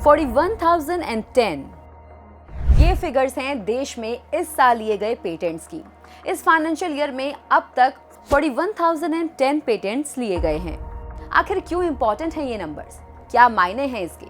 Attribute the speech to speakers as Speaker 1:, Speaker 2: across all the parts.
Speaker 1: 41,010 ये फिगर्स हैं देश में इस साल लिए गए पेटेंट्स की। इस फाइनेंशियल ईयर में अब तक 41,010 पेटेंट्स लिए गए हैं। आखिर क्यों इंपॉर्टेंट हैं ये नंबर्स, क्या मायने हैं इसके,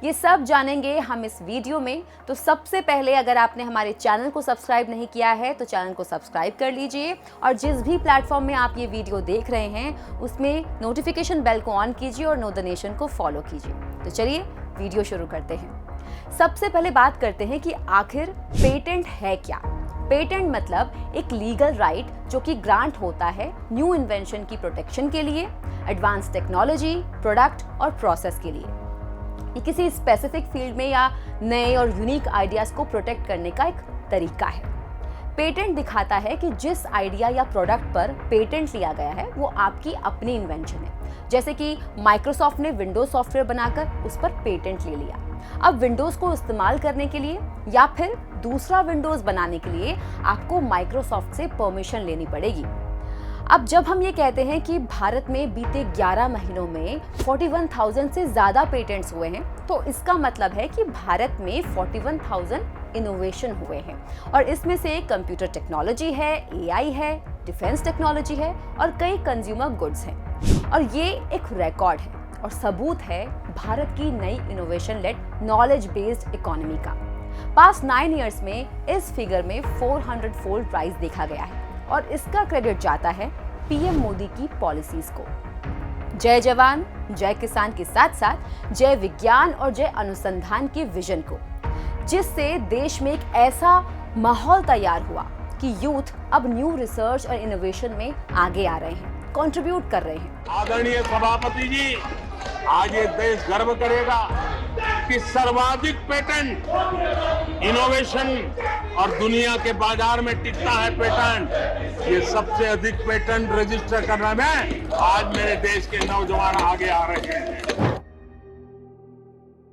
Speaker 1: ये सब जानेंगे हम इस वीडियो में। तो सबसे पहले अगर आपने हमारे चैनल को सब्सक्राइब नहीं किया है तो चैनल को सब्सक्राइब कर लीजिए और जिस भी प्लेटफॉर्म में आप ये वीडियो देख रहे हैं उसमें नोटिफिकेशन बेल को ऑन कीजिए और नो द नेशन को फॉलो कीजिए। तो चलिए वीडियो शुरू करते हैं। सबसे पहले बात करते हैं कि आखिर पेटेंट है क्या। पेटेंट मतलब एक लीगल राइट जो कि ग्रांट होता है न्यू इन्वेंशन की प्रोटेक्शन के लिए, एडवांस टेक्नोलॉजी, प्रोडक्ट और प्रोसेस के लिए। ये किसी स्पेसिफिक फील्ड में या नए और यूनिक आइडियाज को प्रोटेक्ट करने का एक तरीका है। पेटेंट दिखाता है कि जिस आइडिया या प्रोडक्ट पर पेटेंट लिया गया है वो आपकी अपनी इन्वेंशन है। जैसे कि माइक्रोसॉफ्ट ने विंडोज सॉफ्टवेयर बनाकर उस पर पेटेंट ले लिया। अब विंडोज को इस्तेमाल करने के लिए या फिर दूसरा विंडोज बनाने के लिए आपको माइक्रोसॉफ्ट से परमिशन लेनी पड़ेगी। अब जब हम ये कहते हैं कि भारत में बीते 11 महीनों में 41,000 से ज्यादा पेटेंट्स हुए हैं तो इसका मतलब है कि भारत में 41,000 इनोवेशन हुए हैं और इसमें से कंप्यूटर टेक्नोलॉजी है, एआई है, डिफेंस टेक्नोलॉजी है और कई कंज्यूमर गुड्स हैं। और ये एक रिकॉर्ड है और सबूत है भारत की नई innovation led knowledge based economy का। पास्ट 9 इयर्स में इस फिगर में 400 फोल्ड राइज देखा गया है और इसका क्रेडिट जाता है पीएम मोदी की पॉलिसीज को। जय जवान जय किसान के साथ साथ जय विज्ञान और जय अनुसंधान के विजन को, जिससे देश में एक ऐसा माहौल तैयार हुआ कि यूथ अब न्यू रिसर्च और इनोवेशन में आगे आ रहे हैं, कंट्रीब्यूट कर रहे हैं।
Speaker 2: आदरणीय सभापति जी, आज ये देश गर्व करेगा कि सर्वाधिक पेटेंट इनोवेशन और दुनिया के बाजार में टिकता है पेटेंट। ये सबसे अधिक पेटेंट रजिस्टर करने में आज मेरे देश के नौजवान आगे आ रहे हैं।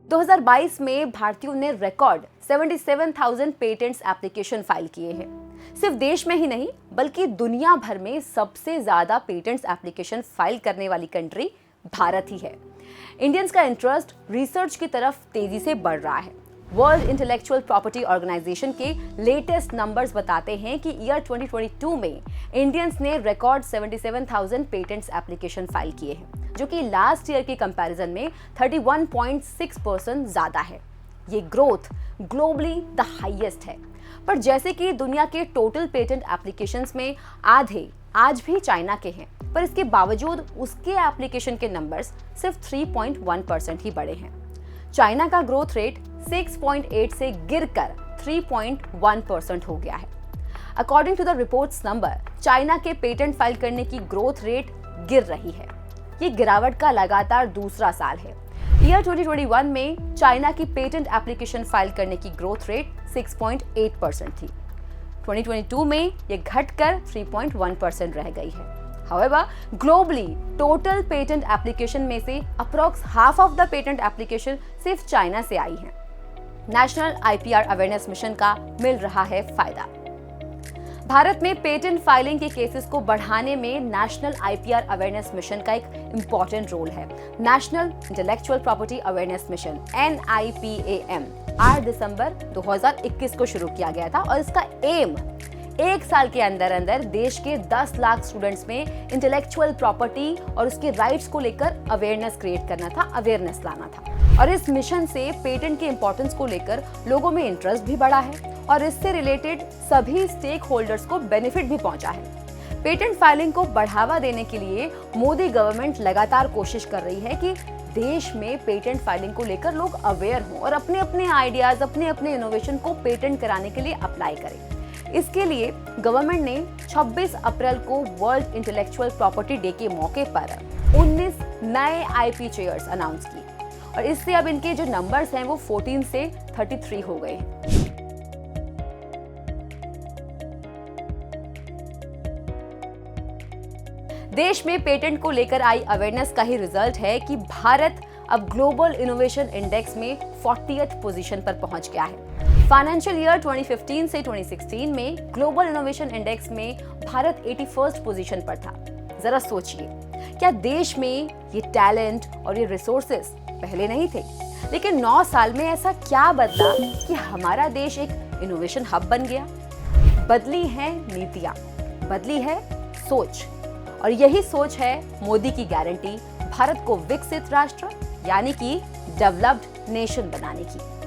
Speaker 1: 2022 में भारतीयों ने रिकॉर्ड 77,000 पेटेंट्स एप्लीकेशन फाइल किए हैं। सिर्फ देश में ही नहीं बल्कि दुनिया भर में सबसे ज्यादा पेटेंट्स एप्लीकेशन फाइल करने वाली कंट्री भारत ही है। इंडियंस का इंटरेस्ट रिसर्च की तरफ तेजी से बढ़ रहा है। वर्ल्ड इंटेलेक्चुअल प्रॉपर्टी ऑर्गेनाइजेशन के लेटेस्ट नंबर्स बताते हैं कि ईयर 2022 में इंडियंस ने रिकॉर्ड 77,000 पेटेंट्स एप्लीकेशन फाइल किए हैं, जो कि लास्ट ईयर के कंपैरिजन में 31.6% ज्यादा है। ये ग्रोथ ग्लोबली द हाईएस्ट है। पर जैसे कि दुनिया के टोटल पेटेंट एप्लीकेशंस में आधे आज भी चाइना के हैं, पर इसके बावजूद उसके एप्लीकेशन के नंबर्स सिर्फ 3.1% ही बढ़े हैं। चाइना का ग्रोथ रेट 6.8 से गिरकर 3.1% हो गया है। According to the reports number, China के पेटेंट फाइल करने की ग्रोथ रेट गिर रही है। ये गिरावट का लगातार दूसरा साल है। ईयर 2021 में चाइना की पेटेंट एप्लीकेशन फाइल करने की ग्रोथ रेट 6.8% थी। 2022 में ये घटकर 3.1% रह गई है। However, globally, total patent application में से approx half of the patent application सिर्फ चाइना से आई है। नेशनल IPR अवेयरनेस मिशन का मिल रहा है फायदा। भारत में पेटेंट फाइलिंग के केसेस को बढ़ाने में नेशनल IPR अवेयरनेस मिशन का एक इम्पॉर्टेंट रोल है। National intellectual property awareness mission NIPAM 8 दिसंबर 2021 को शुरू किया गया था और इसका एम 1 साल के अंदर अंदर देश के 10 लाख स्टूडेंट्स में इंटेलेक्चुअल प्रॉपर्टी और उसके राइट्स को लेकर अवेयरनेस क्रिएट करना था, अवेयरनेस लाना था। और इस मिशन से पेटेंट के इंपॉर्टेंस को लेकर लोगों में इंटरेस्ट भी बढ़ा है और इससे रिलेटेड सभी स्टेक होल्डर्स को बेनिफिट भी पहुंचा है। पेटेंट फाइलिंग को बढ़ावा देने के लिए मोदी गवर्नमेंट लगातार कोशिश कर रही है कि देश में पेटेंट फाइलिंग को लेकर लोग अवेयर हों और अपने अपने आइडियाज, अपने अपने इनोवेशन को पेटेंट कराने के लिए अप्लाई करें। इसके लिए गवर्नमेंट ने 26 अप्रैल को वर्ल्ड इंटेलेक्चुअल प्रॉपर्टी डे के मौके पर 19 नए IP चेयर्स अनाउंस किए और इससे अब इनके जो नंबर्स हैं वो 14 से 33 हो गए हैं। देश में पेटेंट को लेकर आई अवेयरनेस का ही रिजल्ट है कि भारत अब ग्लोबल इनोवेशन इंडेक्स में 40th पोजीशन पर पहुंच गया है। फाइनेंशियल ईयर 2015 से 2016 में ग्लोबल इनोवेशन इंडेक्स में भारत 81st पोजीशन पर था। जरा सोचिए, क्या देश में ये टैलेंट और ये रिसोर्सेस पहले नहीं थे? लेकिन 9 साल में ऐसा क्या बदला कि हमारा देश एक इनोवेशन हब बन गया? बदली हैं नीतियां, बदली है सोच, और यही सोच है मोदी की गारंटी भारत को विकसित राष्ट्र यानी कि डेवलप्ड नेशन बनाने की।